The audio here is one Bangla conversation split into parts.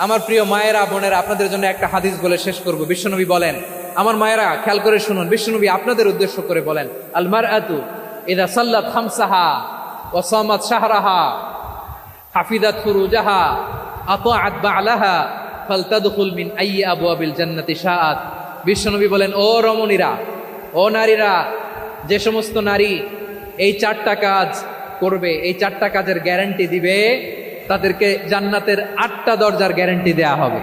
আমার প্রিয় মায়েরা বোনেরা, আপনাদের জন্য একটা হাদিস বলে শেষ করব। বিশ্বনবী বলেন, আমার মায়েরা খেয়াল করে শুনুন, বিশ্বনবী আপনাদের উদ্দেশ্য করে বলেন, আল মারআতু ইযা সাল্লাত খামসাহা ওয়া সামাত শাহরাহা হাফিজাত ফুরুজাহা আতাআত বা'লাহা ফালতাদখুল মিন আইয়ি আবওয়াবিল জান্নাতি শাআত। বিশ্বনবী বলেন, ও রমণীরা, ও নারীরা, যে সমস্ত নারী এই চারটা কাজ করবে, এই চারটা কাজের গ্যারান্টি দিবে, তাদেরকে জান্নাতের 8টা দরজার গ্যারান্টি দেয়া হবে।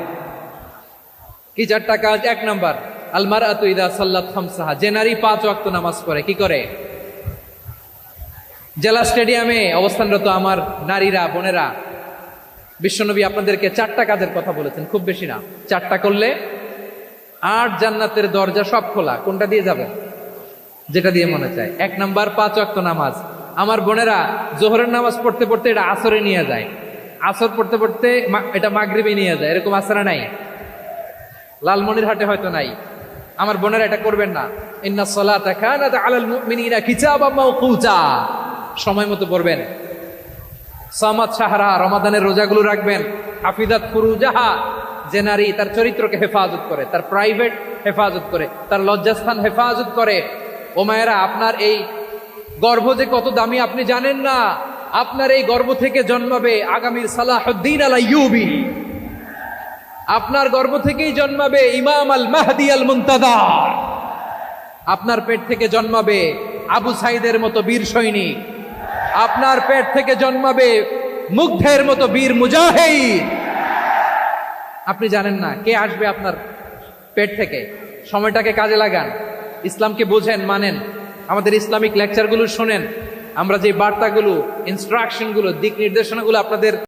কি চারটা কাজ? 1 নাম্বার, আল মারআতু ইযা সাল্লাত খামসাহা, যে নারী 5 ওয়াক্ত নামাজ পড়ে। কি করে? জেলা স্টেডিয়ামে অবস্থানরত আমার নারীরা বোনেরা, বিশ্বনবী আপনাদেরকে 4টা কাজের কথা বলেছেন, খুব বেশি না। 4টা করলে 8 জান্নাতের দরজা সব খোলা। কোনটা দিয়ে যাবেন? যেটা দিয়ে মনে চায়। 1 নাম্বার 5 ওয়াক্ত নামাজ। আমার বোনেরা জোহরের নামাজ পড়তে পড়তে এটা আসরে নিয়ে যায়, আসর পড়তে পড়তে এটা মাগরিবে নিয়ে যায়। এরকম আসরা নাই? লালমনিরহাটে হয়তো নাই। আমার বোনেরা এটা করবেন না। ইন্নাস সালাতা কানাত আলাল মুমিনিনা কিতাবাম মাওকুতা, সময় মতো পড়বেন। সামাত শাহরা, রমাদানের রোজাগুলো রাখবেন। হাফিজাত ফুরুজাহা, যে নারী তার চরিত্রকে হেফাজত করে, তার প্রাইভেট হেফাজত করে, তার লজ্জাস্থান হেফাজত করে। ও মায়েরা, আপনার এই গর্ভ যে কত দামি আপনি জানেন না। আপনার এই গর্ভ থেকে জন্মাবে আগামীর সালাহুদ্দিন আল আইয়ুবী। আপনার গর্ভ থেকেই জন্মাবে ইমাম আল মাহদি আল মুনতাযার। আপনার পেট থেকে জন্মাবে আবু সাইদের মতো বীর সৈনিক। আপনার পেট থেকে জন্মাবে মুগ্ধের মতো বীর মুজাহিদ। আপনি জানেন না কে আসবে আপনার পেট থেকে। সময়টাকে কাজে লাগান, ইসলামকে বোঝেন, মানেন, আমাদের ইসলামিক লেকচারগুলো শোনেন। আমরা যে বার্তাগুলো, ইনস্ট্রাকশনগুলো, দিক নির্দেশনাগুলো আপনাদের